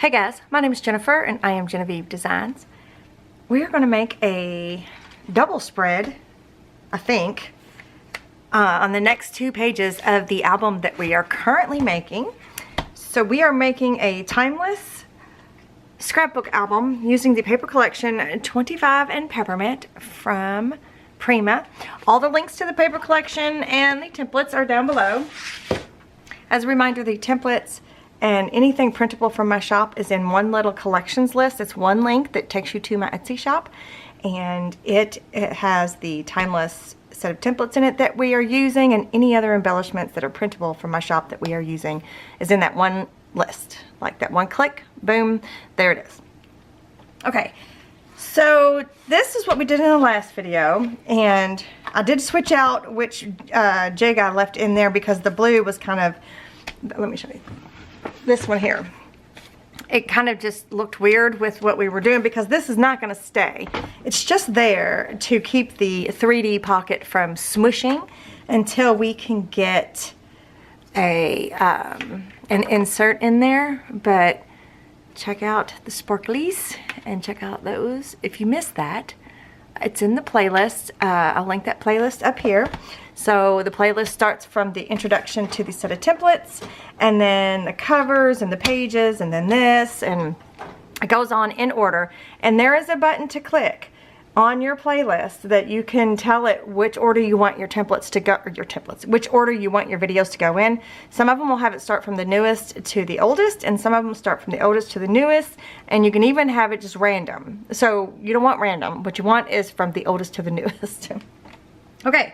Hey guys, my name is Jennifer and I am Genevieve Designs. We are going to make a double spread, I think, on the next 2 pages of the album that we are currently making. So we are making a timeless scrapbook album using the Paper Collection 25 and Peppermint from Prima. All the links to the Paper Collection and the templates are down below. As a reminder, the templates and anything printable from my shop is in one little collections list. It's one link that takes you to my Etsy shop, and it has the timeless set of templates in it that we are using, and any other embellishments that are printable from my shop that we are using is in that one list. Like that one click, boom, there it is. Okay, so this is what we did in the last video, and I did switch out which jig I left in there because the blue was kind of, let me show you. This one here, it kind of just looked weird with what we were doing because this is not going to stay. It's just there to keep the 3D pocket from smushing until we can get a an insert in there. But check out the sparklies and check out those. If you missed that, it's in the playlist. I'll link that playlist up here. So the playlist starts from the introduction to the set of templates, and then the covers and the pages, and then this, and it goes on in order. And there is a button to click on your playlist that you can tell it which order you want your templates to go, or which order you want your videos to go in. Some of them will have it start from the newest to the oldest, and some of them start from the oldest to the newest, and you can even have it just random. So you don't want random. What you want is from the oldest to the newest. Okay.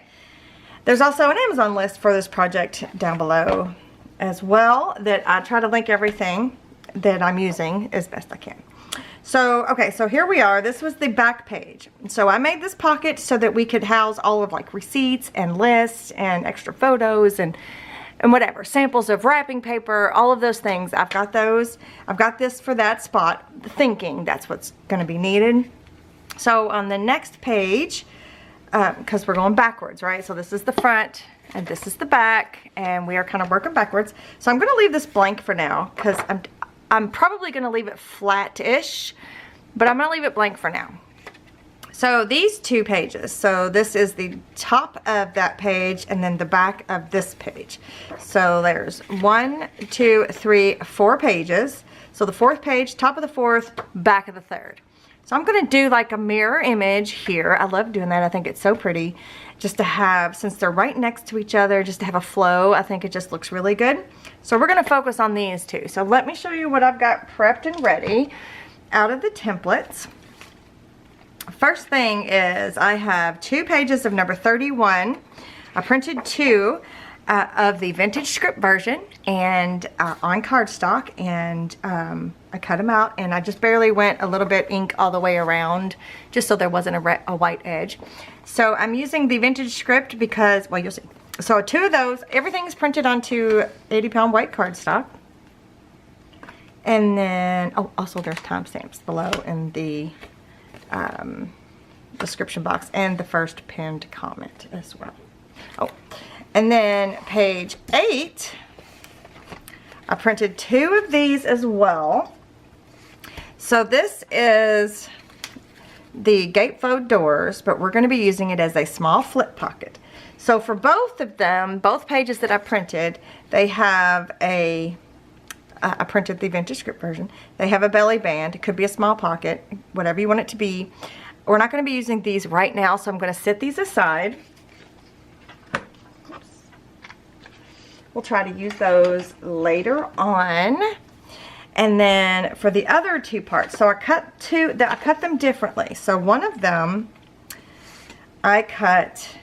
There's also an Amazon list for this project down below as well that I try to link everything that I'm using as best I can. So, okay, so here we are. This was the back page. So I made this pocket so that we could house all of like receipts and lists and extra photos and whatever. Samples of wrapping paper, all of those things. I've got those. I've got this for that spot, thinking that's what's going to be needed. So on the next page, because we're going backwards, right? So this is the front and this is the back, and we are kind of working backwards. So I'm going to leave this blank for now because I'm probably going to leave it flat-ish, but I'm going to leave it blank for now. So these 2 pages, so this is the top of that page and then the back of this page. So there's 1, 2, 3, 4 pages. So the 4th page, top of the 4th, back of the 3rd. So I'm going to do like a mirror image here. I love doing that. I think it's so pretty just to have, since they're right next to each other, just to have a flow. I think it just looks really good. So we're going to focus on these 2. So let me show you what I've got prepped and ready out of the templates. First thing is I have 2 pages of number 31. I printed 2 of the vintage script version and on cardstock, and I cut them out, and I just barely went a little bit ink all the way around just so there wasn't a white edge. So I'm using the vintage script because, well, you'll see. So 2 of those, everything's printed onto 80-pound white cardstock. And then, oh, also there's timestamps below in the description box and the first pinned comment as well. Oh. And then page 8, I printed 2 of these as well. So this is the gatefold doors, but we're going to be using it as a small flip pocket. So for both of them, both pages that I printed, they have a, I printed the vintage script version. They have a belly band. It could be a small pocket, whatever you want it to be. We're not going to be using these right now, so I'm going to set these aside. We'll try to use those later on. And then for the other 2 parts, so I cut them differently. So one of them, I cut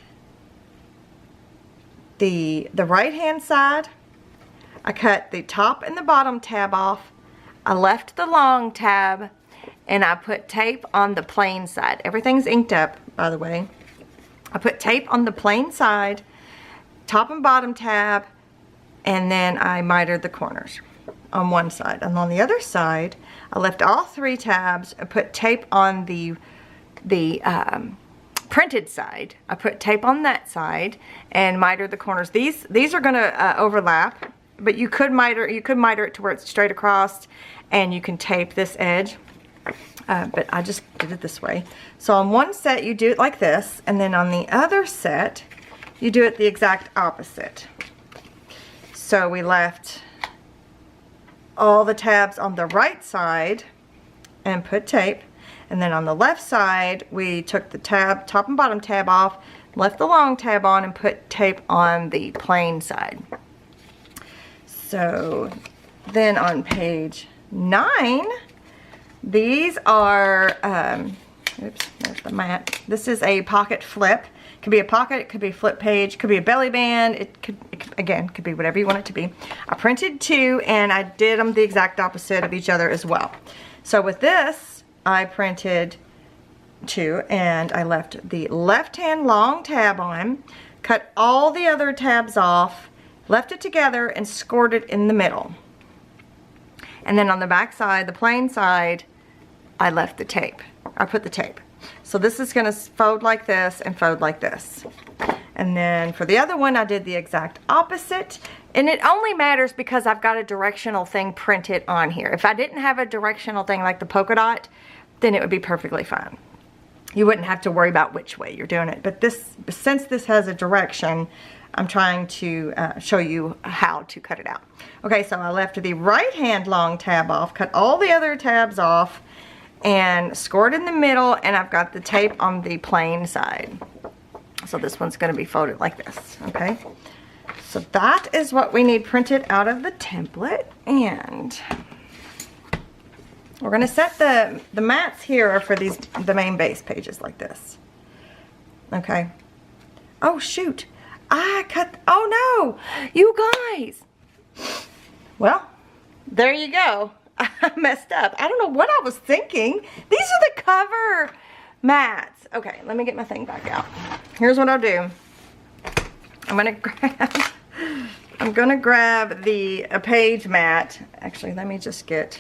the right hand side. I cut the top and the bottom tab off. I left the long tab, and I put tape on the plain side. Everything's inked up, by the way. I put tape on the plain side, top and bottom tab, and then I mitered the corners on one side. And on the other side, I left all 3 tabs. I put tape on the printed side. I put tape on that side and mitered the corners. These are going to overlap, but you could miter it to where it's straight across and you can tape this edge. But I just did it this way. So on one set you do it like this, and then on the other set you do it the exact opposite. So we left all the tabs on the right side and put tape, and then on the left side we took the tab, top and bottom tab off, left the long tab on, and put tape on the plain side. So then on page 9, these are, oops, there's the mat. This is a pocket flip. It could be a pocket, it could be a flip page, it could be a belly band, it could again, could be whatever you want it to be. I printed 2 and I did them the exact opposite of each other as well. So with this, I printed 2 and I left the left-hand long tab on, cut all the other tabs off, left it together, and scored it in the middle. And then on the back side, the plain side, I left the tape. I put the tape. So this is going to fold like this and fold like this. And then for the other one, I did the exact opposite. And it only matters because I've got a directional thing printed on here. If I didn't have a directional thing like the polka dot, then it would be perfectly fine. You wouldn't have to worry about which way you're doing it. But this, since this has a direction, I'm trying to show you how to cut it out. Okay, so I left the right hand long tab off, cut all the other tabs off, and scored in the middle, and I've got the tape on the plain side. So this one's going to be folded like this, okay? So that is what we need printed out of the template, and we're going to set the mats here for the main base pages like this. Okay. Oh shoot. I cut, oh no, you guys. Well, there you go. I messed up. I don't know what I was thinking. These are the cover mats. Okay, let me get my thing back out. Here's what I'll do. I'm gonna grab the page mat. Actually, let me just get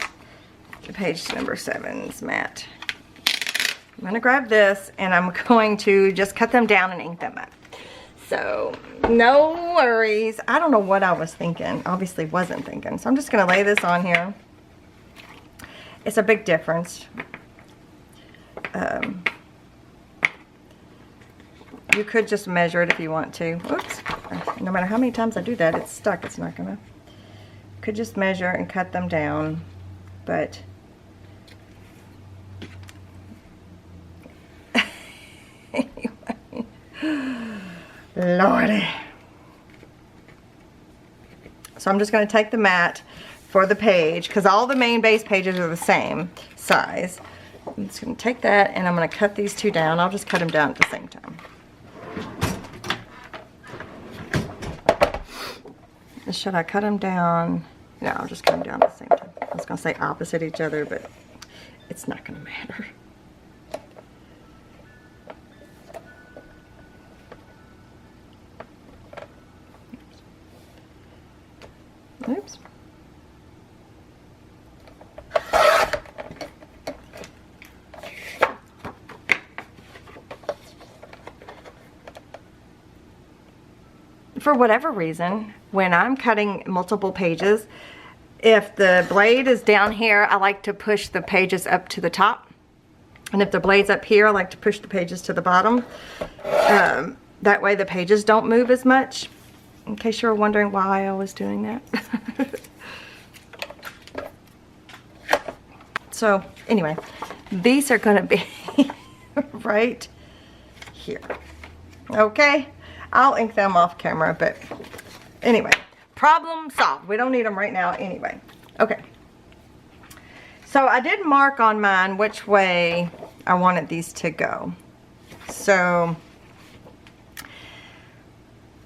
the page number 7's mat. I'm gonna grab this and I'm going to just cut them down and ink them up. So, no worries. I don't know what I was thinking. Obviously wasn't thinking. So I'm just gonna lay this on here. It's a big difference. You could just measure it if you want to. Oops. No matter how many times I do that, it's stuck. It's not gonna. Could just measure and cut them down. But anyway. Lordy. So I'm just going to take the mat for the page, because all the main base pages are the same size. I'm just going to take that and I'm going to cut these 2 down. I'll just cut them down at the same time. Should I cut them down? No, I'll just cut them down at the same time. I was going to say opposite each other, but it's not going to matter. Oops. For whatever reason, when I'm cutting multiple pages, if the blade is down here, I like to push the pages up to the top. And if the blade's up here, I like to push the pages to the bottom. That way the pages don't move as much. In case you were wondering why I was doing that. So anyway, these are going to be right here. Okay, I'll ink them off camera, but anyway, problem solved. We don't need them right now anyway. Okay, so I did mark on mine which way I wanted these to go. So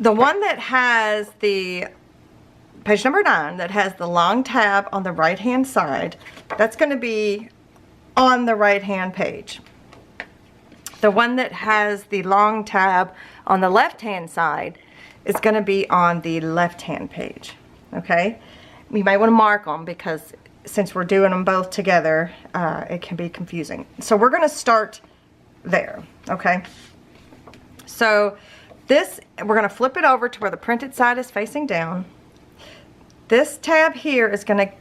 the one that has the page number 9, that has the long tab on the right hand side, that's going to be on the right hand page. The one that has the long tab on the left hand side is going to be on the left hand page. Okay, you might want to mark them because since we're doing them both together, it can be confusing. So we're going to start there. Okay, so this, we're going to flip it over to where the printed side is facing down. This tab here is going to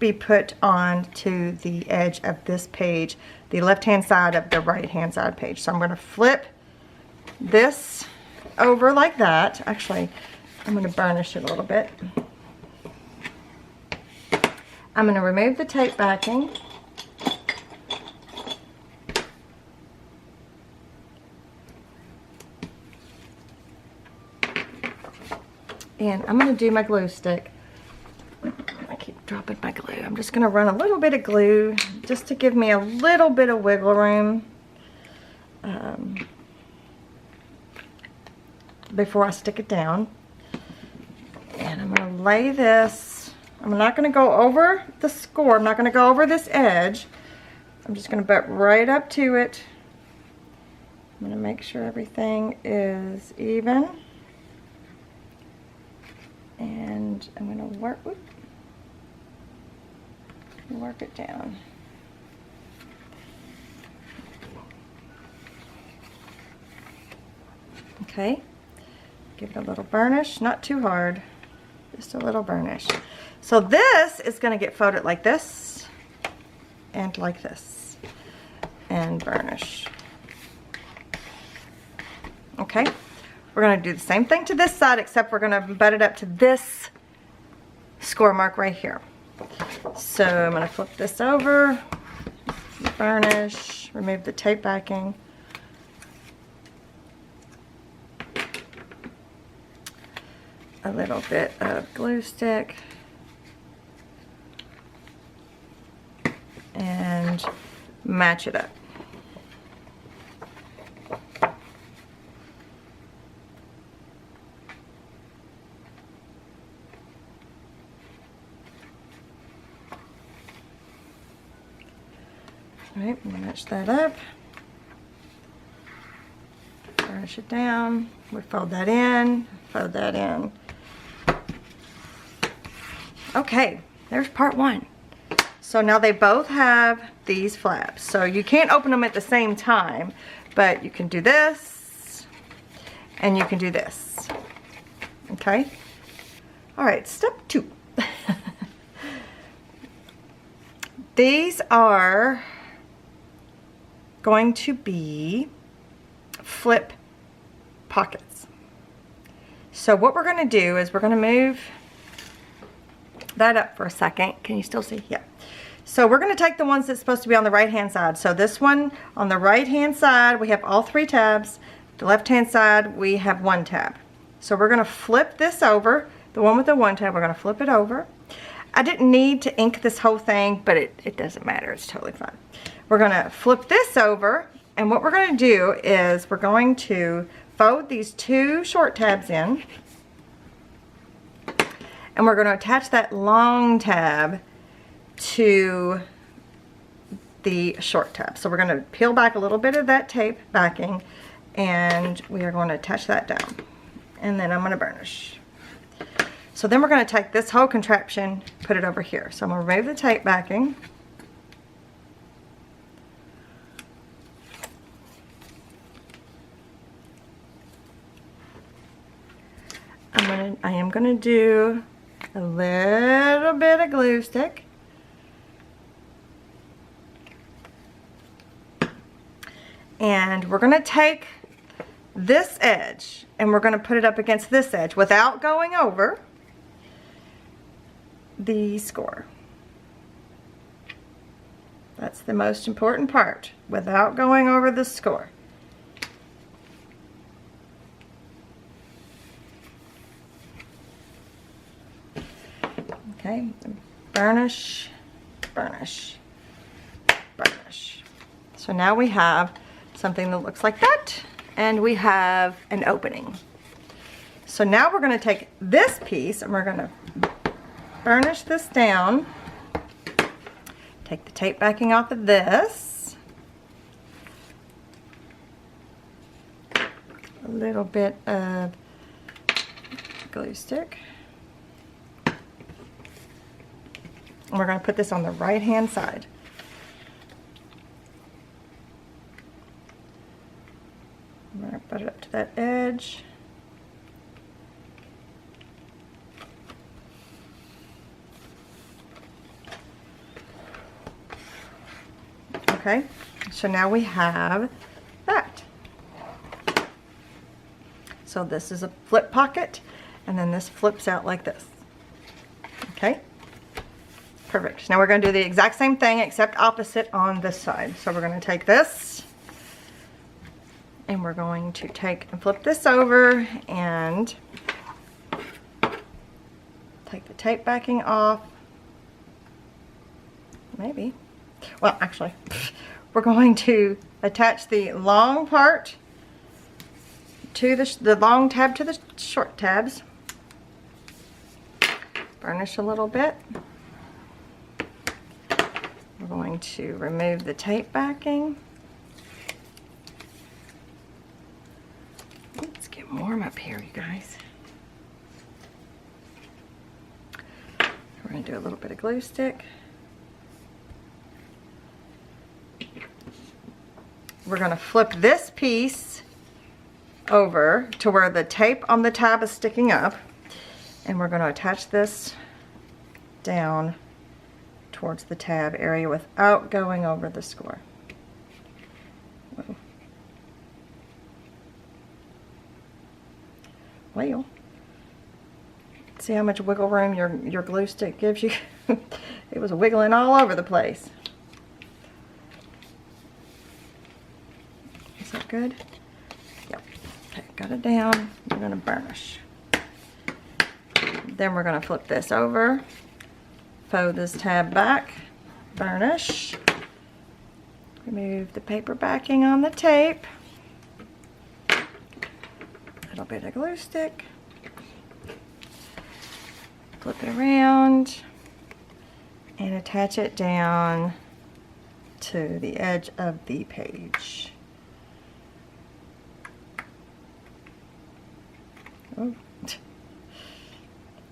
be put on to the edge of this page, the left-hand side of the right-hand side page. So I'm going to flip this over like that. Actually, I'm going to burnish it a little bit. I'm going to remove the tape backing. And I'm going to do my glue stick. I keep dropping my glue. I'm just going to run a little bit of glue just to give me a little bit of wiggle room before I stick it down. And I'm going to lay this. I'm not going to go over the score. I'm not going to go over this edge. I'm just going to butt right up to it. I'm going to make sure everything is even. And I'm going to work it down. Okay, give it a little burnish, not too hard, just a little burnish. So this is going to get folded like this and like this and burnish. Okay. We're going to do the same thing to this side, except we're going to butt it up to this score mark right here. So I'm going to flip this over, burnish, remove the tape backing. A little bit of glue stick. And match it up. Alright, match that up, burnish it down, we fold that in, Okay, there's part one. So now they both have these flaps. So you can't open them at the same time, but you can do this, and you can do this. Okay? Alright, step 2. These are going to be flip pockets. So what we're going to do is we're going to move that up for a second. Can you still see? Yeah. So we're going to take the ones that's supposed to be on the right hand side. So this one on the right hand side, we have all 3 tabs. The left hand side, we have 1 tab. So we're going to flip this over. The one with the 1 tab, we're going to flip it over. I didn't need to ink this whole thing, but it doesn't matter. It's totally fine. We're going to flip this over, and what we're going to do is we're going to fold these 2 short tabs in, and we're going to attach that long tab to the short tab. So we're going to peel back a little bit of that tape backing, and we are going to attach that down. And then I'm going to burnish. So then we're going to take this whole contraption, put it over here. So I'm going to remove the tape backing. I am going to do a little bit of glue stick. And we're going to take this edge and we're going to put it up against this edge without going over the score. That's the most important part, without going over the score. Okay, burnish, burnish, burnish. So now we have something that looks like that, and we have an opening. So now we're going to take this piece and we're going to burnish this down. Take the tape backing off of this. A little bit of glue stick. And we're going to put this on the right hand side. I'm going to put it up to that edge. Okay, so now we have that. So this is a flip pocket, and then this flips out like this. Okay, perfect. Now we're going to do the exact same thing except opposite on this side. So we're going to take this, and we're going to take and flip this over and take the tape backing off. Maybe. Well, actually, we're going to attach the long part to the long tab to the short tabs. Burnish a little bit. We're going to remove the tape backing. It's getting warm up here, you guys. We're going to do a little bit of glue stick. We're going to flip this piece over to where the tape on the tab is sticking up, and we're going to attach this down towards the tab area without going over the score. Whoa. Well, see how much wiggle room your glue stick gives you? It was wiggling all over the place. Is that good? Yep. Okay, got it down. We're going to burnish. Then we're going to flip this over, fold this tab back, burnish, remove the paper backing on the tape, a little bit of glue stick, flip it around, and attach it down to the edge of the page. Oh.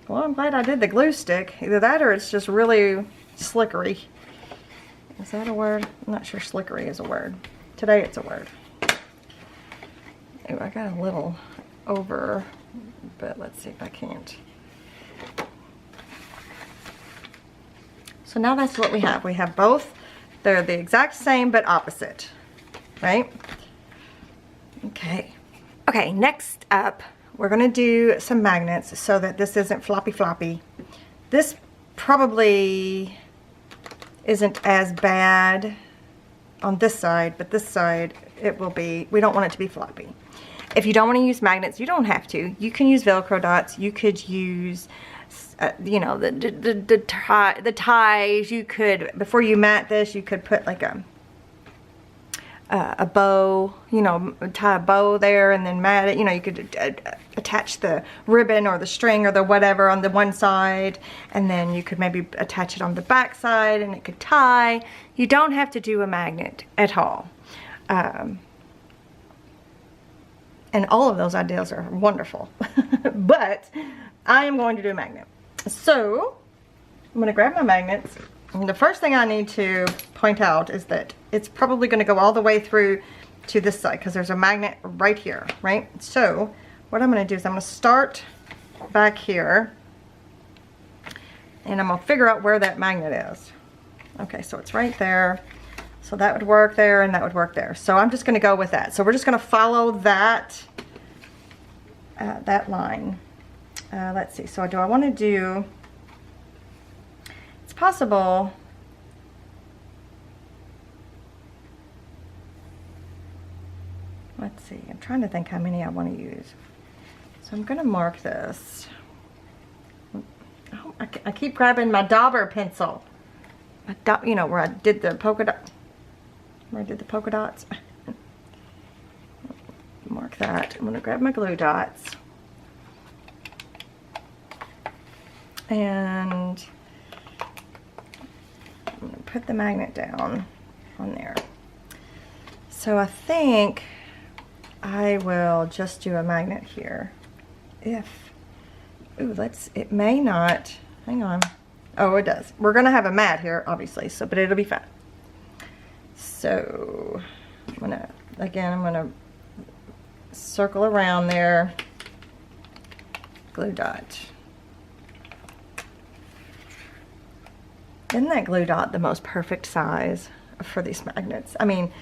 Well, I'm glad I did the glue stick. Either that or it's just really slickery. Is that a word? I'm not sure slickery is a word. Today it's a word. Ooh, I got a little over, but let's see if I can't. So now that's what we have. We have both. They're the exact same but opposite, right? Okay. Okay, next up, we're going to do some magnets so that this isn't floppy floppy. This probably isn't as bad on this side, but this side it will be. We don't want it to be floppy. If you don't want to use magnets, you don't have to. You can use Velcro dots. You could use, you know, the ties. You could, before you mat this, you could put like a bow, you know, tie a bow there and then mat it. You know, you could attach the ribbon or the string or the whatever on the one side, and then you could maybe attach it on the back side and it could tie. You don't have to do a magnet at all. And all of those ideas are wonderful. But I am going to do a magnet. So I'm going to grab my magnets. And the first thing I need to point out is that it's probably going to go all the way through to this side because there's a magnet right here, right? So what I'm going to do is I'm going to start back here and I'm going to figure out where that magnet is. Okay, so it's right there. So that would work there and that would work there. So I'm just going to go with that. So we're just going to follow that, that line. Let's see. So do I want to do... It's possible. Let's see. I'm trying to think how many I want to use. So I'm going to mark this. Oh, I keep grabbing my dauber pencil. You know, where I did the polka dot. Where I did the polka dots. Mark that. I'm going to grab my glue dots. And I'm going to put the magnet down on there. So I think I will just do a magnet here. Ooh, it may not, hang on. Oh, it does. We're going to have a mat here, obviously, so, but it'll be fine. So, I'm going to circle around there, glue dot. Isn't that glue dot the most perfect size? for these magnets. I mean,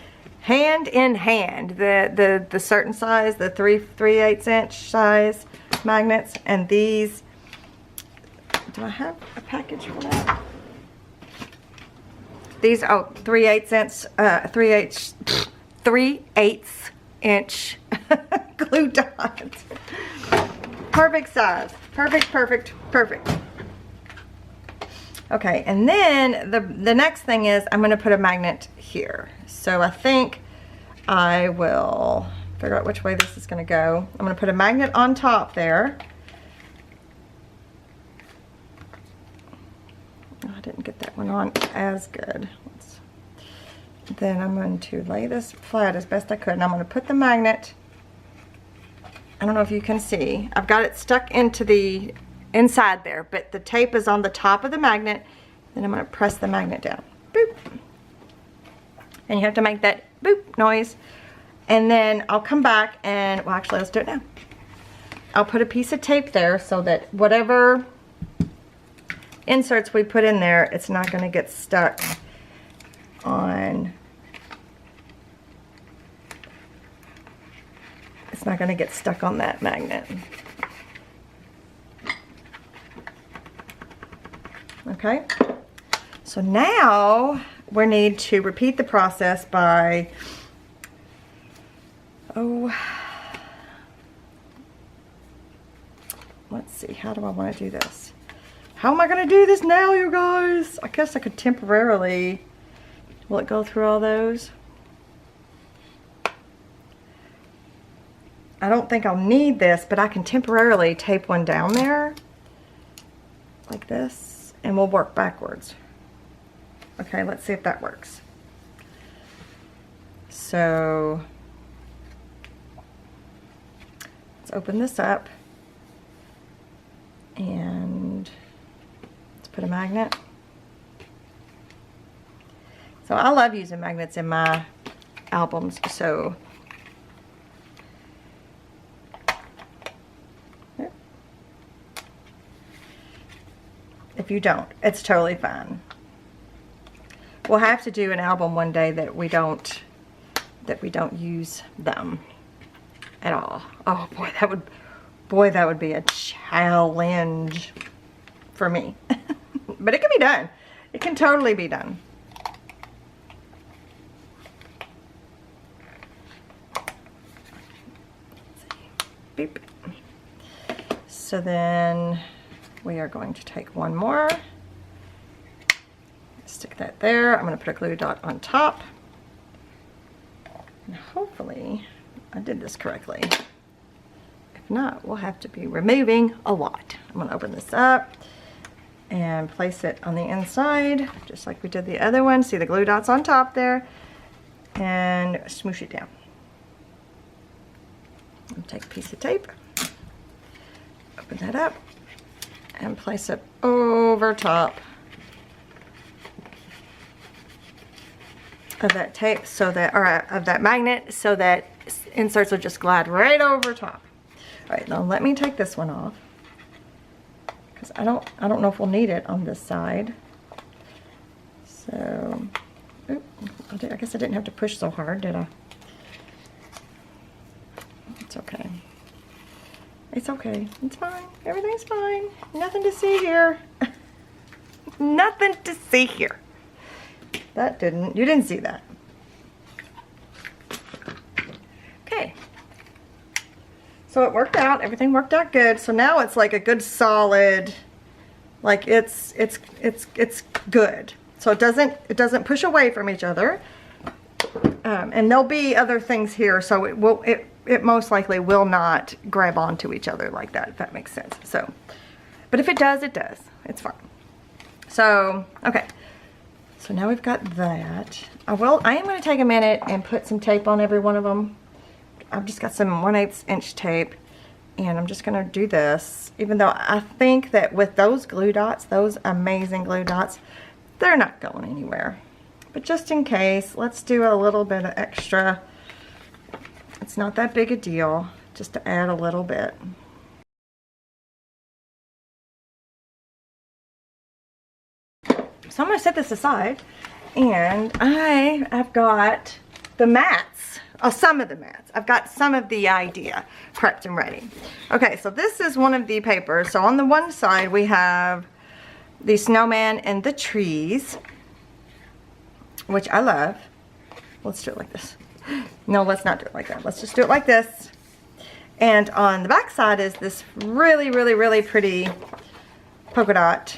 hand in hand, the certain size, the 3/8 inch size magnets, and these. Do I have a package for that? These, oh, 3/8 inch, 3/8 inch glue dots. Perfect size. Perfect. Okay, and then the next thing is I'm going to put a magnet here. So I think I will figure out which way this is going to go. I'm going to put a magnet on top there. Oh, I didn't get that one on as good. Then I'm going to lay this flat as best I could, and I'm going to put the magnet, I don't know if you can see, I've got it stuck into the inside there, but the tape is on the top of the magnet. Then I'm going to press the magnet down. Boop. And you have to make that boop noise. And then I'll come back and, well, actually, let's do it now. I'll put a piece of tape there so that whatever inserts we put in there, it's not going to get stuck on, it's not going to get stuck on that magnet. Okay, so now we need to repeat the process by, let's see, how do I want to do this? How am I going to do this now, you guys? I guess I could temporarily, will it go through all those? I don't think I'll need this, but I can temporarily tape one down there, like this, and we'll work backwards. Okay, let's see if that works. So, let's open this up, and let's put a magnet. So I love using magnets in my albums, so if you don't, it's totally fine. We'll have to do an album one day that we don't use them at all. Oh boy, that would be a challenge for me. But it can be done. It can totally be done. Beep. So then we are going to take one more, stick that there. I'm going to put a glue dot on top, and hopefully I did this correctly. If not, we'll have to be removing a lot. I'm going to open this up and place it on the inside just like we did the other one. See the glue dots on top there, and smoosh it down. And take a piece of tape, open that up, and place it over top of that tape, so that, or of that magnet, so that inserts will just glide right over top. All right, now let me take this one off, because I don't know if we'll need it on this side. So, oops, I guess I didn't have to push so hard, did I? It's okay. It's okay. It's fine. Everything's fine. Nothing to see here. Nothing to see here. That didn't, you didn't see that. Okay. So it worked out. Everything worked out good. So now it's like a good solid, like it's good. So it doesn't push away from each other. And there'll be other things here, so it most likely will not grab onto each other like that, if that makes sense. So, but if it does, it does. It's fine. So, okay. So now we've got that. I am going to take a minute and put some tape on every one of them. I've just got some 1/8 inch tape, and I'm just going to do this, even though I think that with those glue dots, those amazing glue dots, they're not going anywhere. But just in case, let's do a little bit of extra. It's not that big a deal, just to add a little bit. So I'm going to set this aside, And I have got the mats. Oh, some of the mats. I've got some of the idea prepped and ready. Okay, so this is one of the papers. So on the one side we have the snowman and the trees, which I love. Let's do it like this. No, let's not do it like that. Let's just do it like this. And on the back side is this really, really, really pretty polka dot.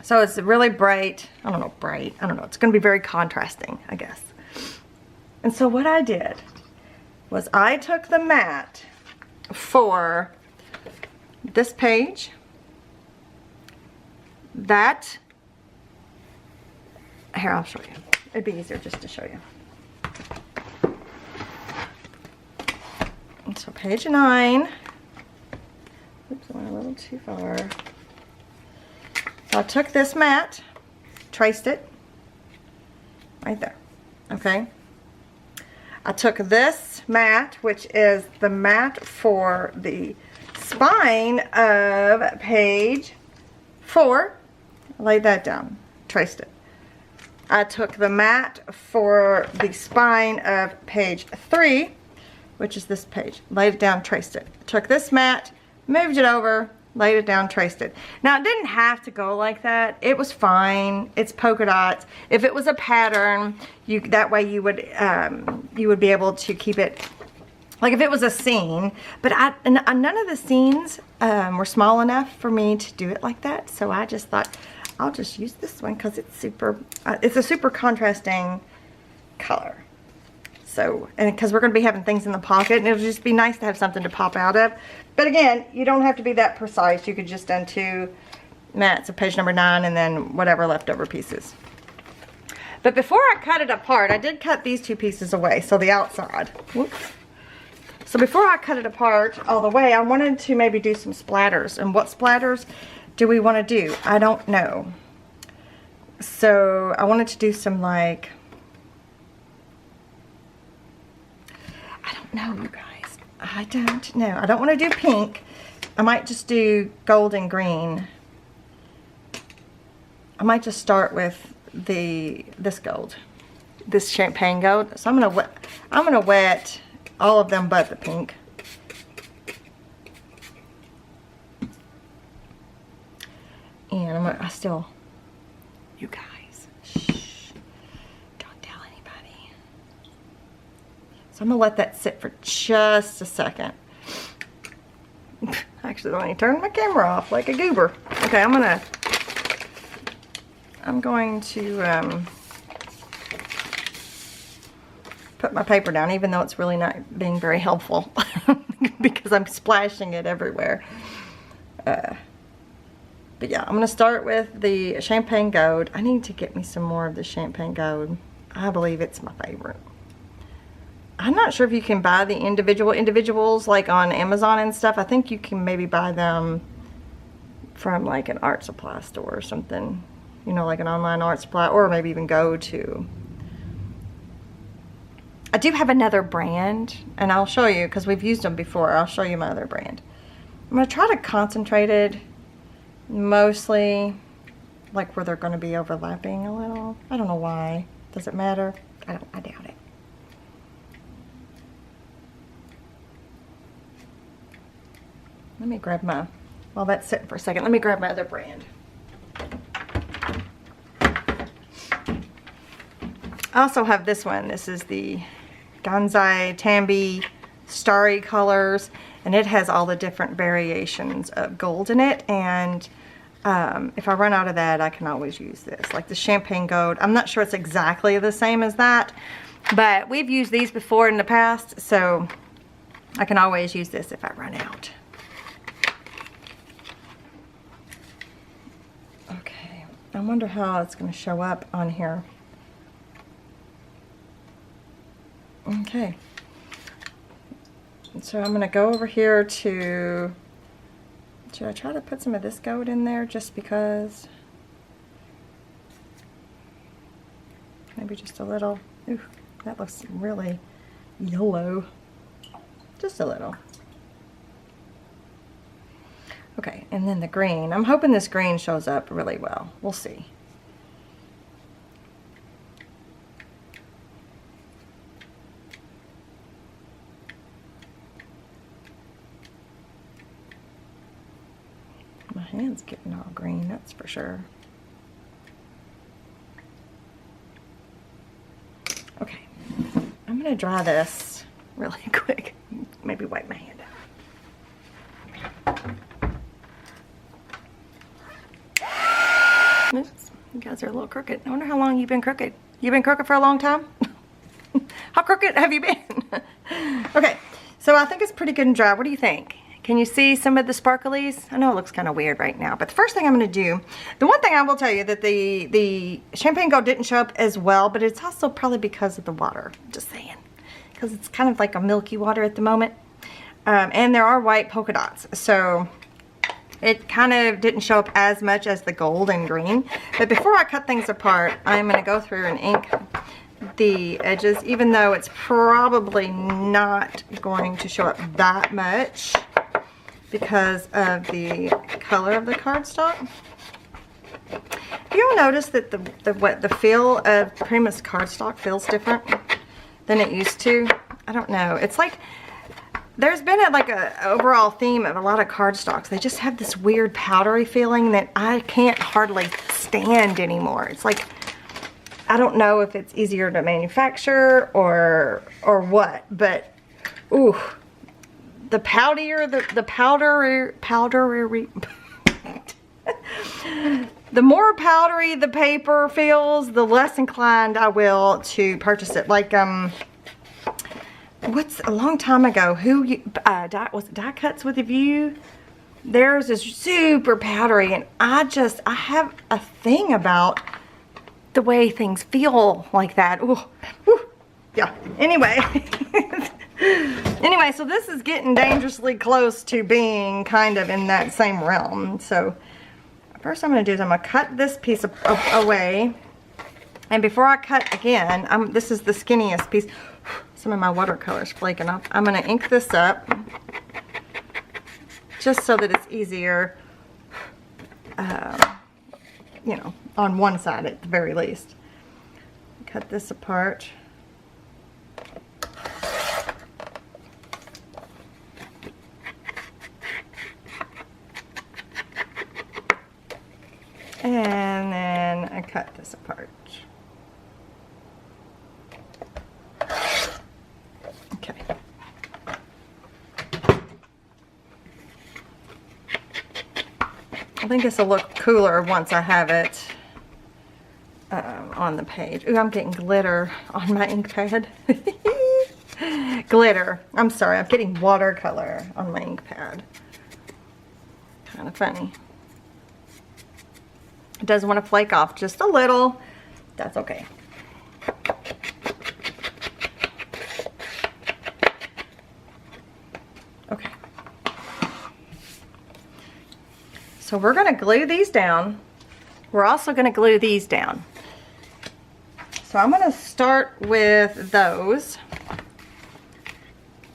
So it's really bright. I don't know, bright. I don't know. It's going to be very contrasting, I guess. And so what I did was I took the mat for this page, that, here, I'll show you. It'd be easier just to show you. And so page 9. Oops, I went a little too far. So I took this mat, traced it, right there, okay? I took this mat, which is the mat for the spine of page 4, laid that down, traced it. I took the mat for the spine of page 3, which is this page, laid it down, traced it. Took this mat, moved it over, laid it down, traced it. Now it didn't have to go like that. It was fine. It's polka dots. If it was a pattern, that way you would be able to keep it, like if it was a scene. But none of the scenes were small enough for me to do it like that. So I just thought I'll just use this one because it's super. It's a super contrasting color. So, and because we're going to be having things in the pocket, and it'll just be nice to have something to pop out of. But again, you don't have to be that precise. You could just done 2 mats of page number 9 and then whatever leftover pieces. But before I cut it apart, I did cut these 2 pieces away, so the outside. Whoops. So before I cut it apart all the way, I wanted to maybe do some splatters. And what splatters do we want to do? I don't know. So I wanted to do some like, I don't know, you guys. I don't know. I don't want to do pink. I might just do gold and green. I might just start with this gold, this champagne gold. So I'm gonna wet all of them but the pink. And I still, you guys, shh, don't tell anybody. So I'm gonna let that sit for just a second. Actually, let me turn my camera off like a goober. Okay, I'm going to put my paper down, even though it's really not being very helpful because I'm splashing it everywhere. But yeah, I'm going to start with the champagne gold. I need to get me some more of the champagne gold. I believe it's my favorite. I'm not sure if you can buy the individuals like on Amazon and stuff. I think you can maybe buy them from like an art supply store or something. You know, like an online art supply, or maybe even go to. I do have another brand, and I'll show you because we've used them before. I'll show you my other brand. I'm going to try to concentrate it mostly like where they're going to be overlapping a little. I don't know why. Does it matter? I doubt it. Let me grab my, while that's sitting for a second, let me grab my other brand. I also have this one. This is the Ganzai Tambi Starry Colors, and it has all the different variations of gold in it. And if I run out of that, I can always use this. Like the champagne gold. I'm not sure it's exactly the same as that, but we've used these before in the past, so I can always use this if I run out. Okay, I wonder how it's going to show up on here. Okay, so I'm going to go over here to, should I try to put some of this gold in there just because? Maybe just a little. Ooh, that looks really yellow. Just a little. Okay, and then the green. I'm hoping this green shows up really well. We'll see. hand's getting all green, that's for sure. Okay, I'm gonna dry this really quick. Maybe wipe my hand out. Oops, you guys are a little crooked. I wonder how long you've been crooked. You've been crooked for a long time? How crooked have you been? Okay, so I think it's pretty good and dry. What do you think? Can you see some of the sparklies? I know it looks kind of weird right now, but the first thing I'm going to do, the one thing I will tell you that the champagne gold didn't show up as well, but it's also probably because of the water. Just saying, because it's kind of like a milky water at the moment, and there are white polka dots, so it kind of didn't show up as much as the gold and green. But before I cut things apart, I'm going to go through and ink the edges, even though it's probably not going to show up that much because of the color of the cardstock. You'll notice that the feel of Primus cardstock feels different than it used to. I don't know. It's like there's been a overall theme of a lot of cardstocks. They just have this weird powdery feeling that I can't hardly stand anymore. It's like, I don't know if it's easier to manufacture or what, but ooh, the powdery, the more powdery the paper feels, the less inclined I will to purchase it. Like, what's a long time ago, was it Die Cuts with a View? Theirs is super powdery, and I have a thing about the way things feel like that. Ooh, ooh, yeah. Anyway, anyway, so this is getting dangerously close to being kind of in that same realm. So first I'm going to do is I'm going to cut this piece away, and before I cut again, this is the skinniest piece. Some of my watercolor's flaking off. I'm going to ink this up just so that it's easier, you know, on one side at the very least. Cut this apart. And then I cut this apart. Okay. I think this will look cooler once I have it on the page. Ooh, I'm getting glitter on my ink pad. Glitter. I'm sorry, I'm getting watercolor on my ink pad. Kind of funny. It does want to flake off just a little. That's okay. Okay. So we're going to glue these down. We're also going to glue these down. So I'm going to start with those.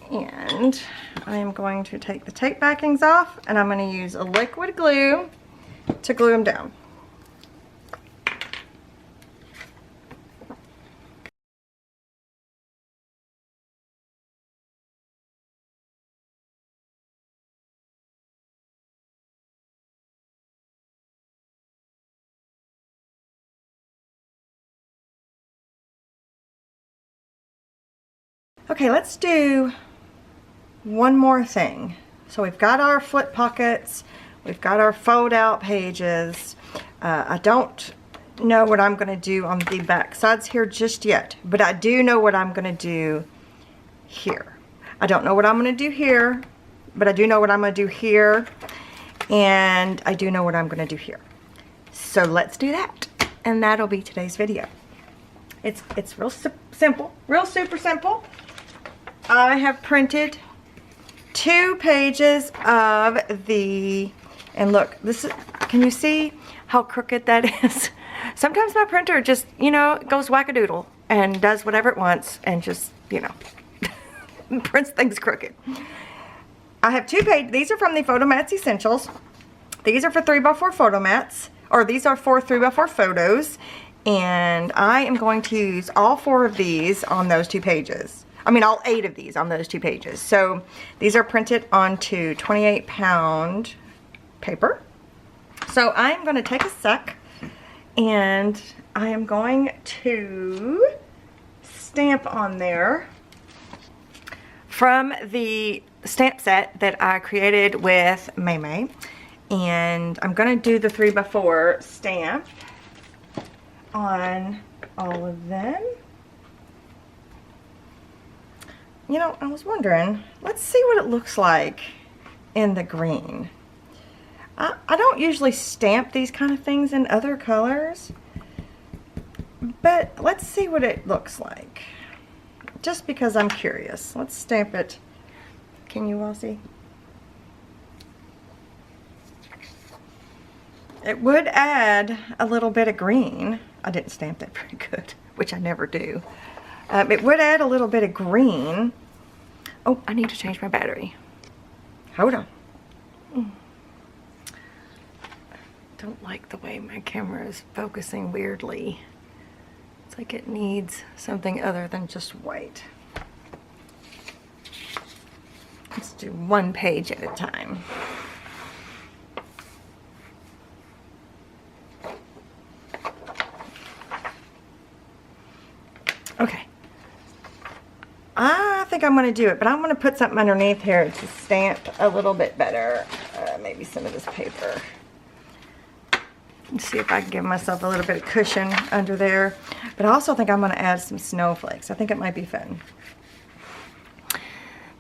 And I am going to take the tape backings off, and I'm going to use a liquid glue to glue them down. Okay, let's do one more thing. So we've got our flip pockets, we've got our fold out pages. I don't know what I'm going to do on the back sides here just yet, but I do know what I'm going to do here. I don't know what I'm going to do here, but I do know what I'm going to do here, and I do know what I'm going to do here. So let's do that, and that'll be today's video. It's real simple, real super simple. I have printed 2 pages of the, and look, this is, can you see how crooked that is? Sometimes my printer just, you know, goes wackadoodle and does whatever it wants and just, you know, prints things crooked. I have 2 pages. These are from the Photomats Essentials. These are for 3x4 Photomats, or these are for 3x4 photos, and I am going to use all 4 of these on those 2 pages. I mean, all 8 of these on those 2 pages. So these are printed onto 28-pound paper. So I'm going to take a sec and I am going to stamp on there from the stamp set that I created with May. And I'm going to do the 3x4 stamp on all of them. You know, I was wondering, let's see what it looks like in the green. I don't usually stamp these kind of things in other colors, but let's see what it looks like. Just because I'm curious. Let's stamp it. Can you all see? It would add a little bit of green. I didn't stamp that very good, which I never do. It would add a little bit of green. Oh, I need to change my battery. Hold on. Don't like the way my camera is focusing weirdly. It's like it needs something other than just white. Let's do one page at a time. Okay. I think I'm going to do it, but I'm going to put something underneath here to stamp a little bit better. Maybe some of this paper. Let's see if I can give myself a little bit of cushion under there. But I also think I'm going to add some snowflakes. I think it might be fun.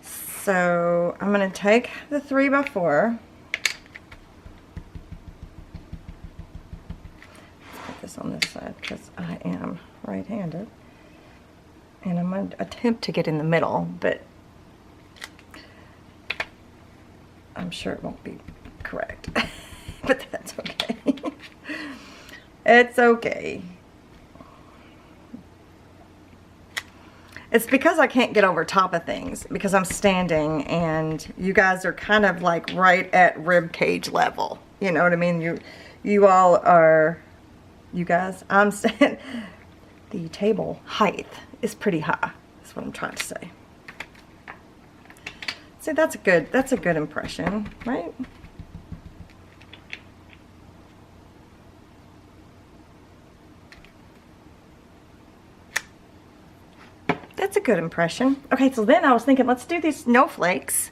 So I'm going to take the 3x4. Let's put this on this side because I am right-handed. And I'm going to attempt to get in the middle, but I'm sure it won't be correct. But that's okay. It's okay. It's because I can't get over top of things because I'm standing and you guys are kind of like right at rib cage level. You know what I mean? You all are, you guys, I'm standing, the table height is pretty high. That's what I'm trying to say. See, that's a good impression, right? That's a good impression. Okay, so then I was thinking, let's do these snowflakes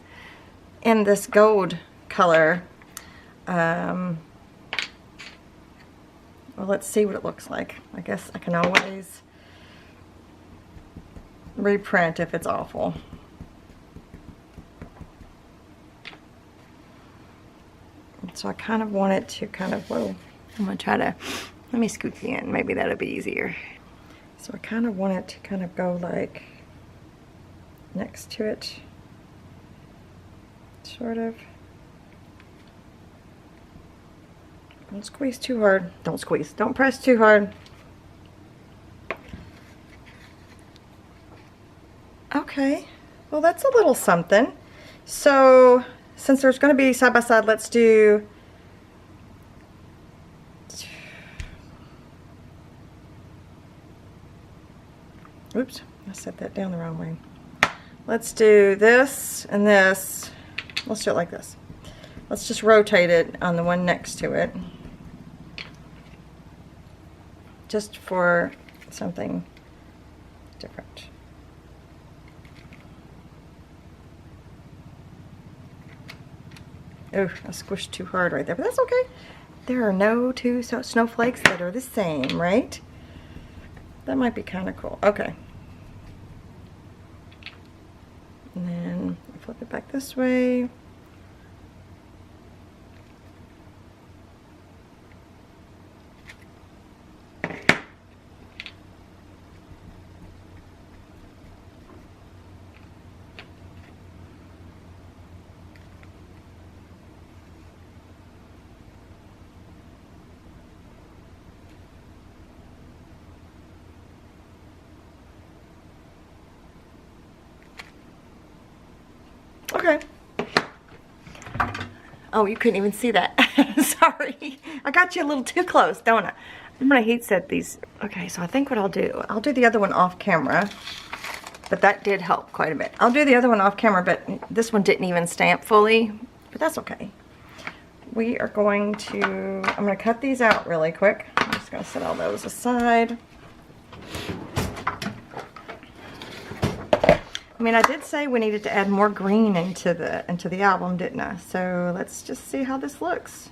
in this gold color. Well, let's see what it looks like. I guess I can always reprint if it's awful. So I kind of want it to kind of, whoa, I'm going to try to, let me scoot you in. Maybe that'll be easier. So I kind of want it to kind of go like next to it, sort of. Don't squeeze too hard. Don't squeeze. Don't press too hard. Okay, well that's a little something. So since there's going to be side by side, let's do oops, I set that down the wrong way. Let's do this and this. Let's do it like this. Let's just rotate it on the one next to it. Just for something different. Oh, I squished too hard right there, but that's okay. There are no two snowflakes that are the same, right? That might be kind of cool. Okay. And then flip it back this way. Okay. Oh, you couldn't even see that. Sorry. I got you a little too close, don't I? I'm going to heat set these. Okay, so I think what I'll do the other one off camera. But that did help quite a bit. I'll do the other one off camera, but this one didn't even stamp fully. But that's okay. we are going to, I'm going to cut these out really quick. I'm just going to set all those aside. I mean, I did say we needed to add more green into the album, didn't I? So let's just see how this looks.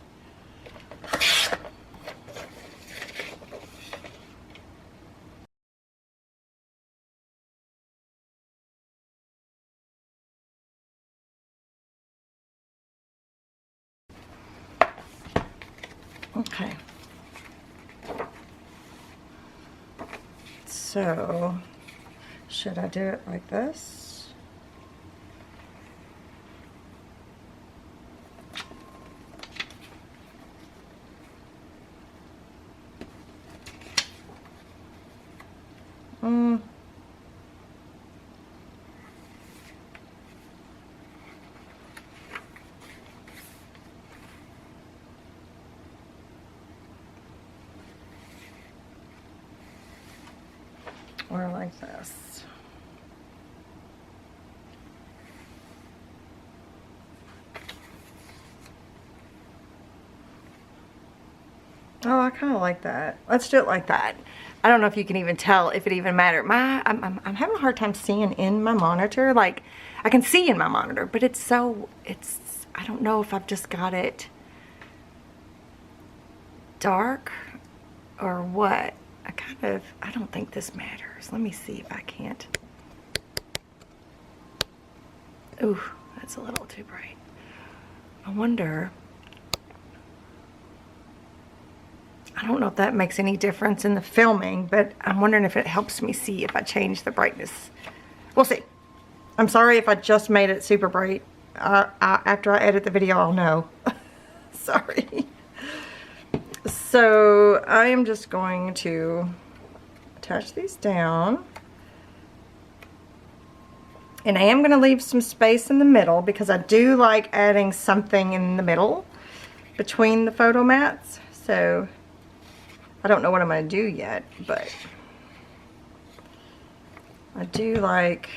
Okay. So, should I do it like this? Or like this. Oh, I kind of like that. Let's do it like that. I don't know if you can even tell if it even mattered. I'm having a hard time seeing in my monitor. Like, I can see in my monitor, but I don't know if I've just got it dark or what. I don't think this matters. Let me see if I can't. Ooh, that's a little too bright. I wonder. I don't know if that makes any difference in the filming, but I'm wondering if it helps me see if I change the brightness. We'll see. I'm sorry if I just made it super bright. After I edit the video, I'll know. Sorry. So I am just going to attach these down. And I am going to leave some space in the middle because I do like adding something in the middle between the photo mats. So I don't know what I'm going to do yet, but I do like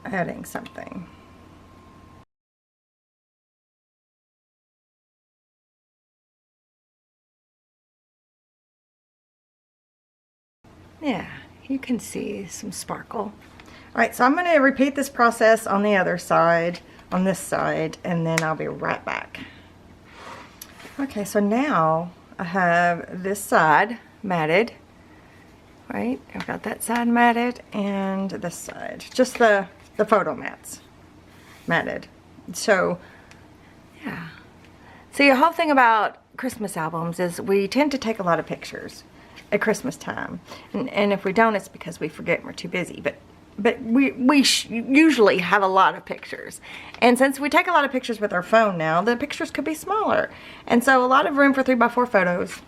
adding something. Yeah, you can see some sparkle. Alright, so I'm going to repeat this process on the other side, on this side, and then I'll be right back. Okay, so now I have this side matted, right? I've got that side matted and this side, just the photo mats matted. So, yeah. See, the whole thing about Christmas albums is we tend to take a lot of pictures at Christmas time, and if we don't, it's because we forget and we're too busy. But we usually have a lot of pictures, and since we take a lot of pictures with our phone now, the pictures could be smaller, and so a lot of room for 3x4 photos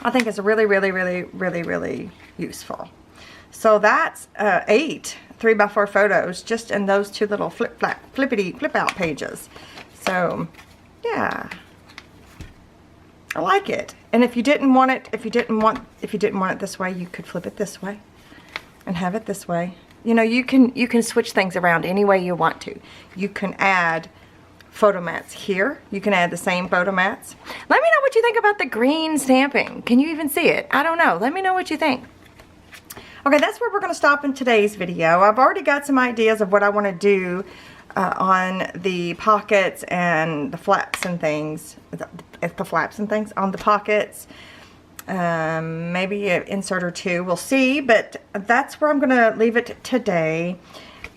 I think is really useful. So that's 8 3x4 photos just in those two little flip out pages. So yeah, I like it. And if you didn't want it, if you didn't want it this way, you could flip it this way and have it this way. You know, you can switch things around any way you want to. You can add photo mats here. You can add the same photo mats. Let me know what you think about the green stamping. Can you even see it? I don't know. Let me know what you think. Okay, that's where we're going to stop in today's video. I've already got some ideas of what I want to do on the pockets and the flaps and things. The flaps and things on the pockets. Maybe an insert or two. We'll see, but that's where I'm going to leave it today.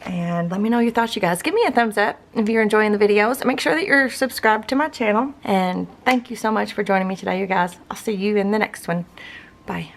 And let me know your thoughts, you guys. Give me a thumbs up if you're enjoying the videos. Make sure that you're subscribed to my channel. And thank you so much for joining me today, you guys. I'll see you in the next one. Bye.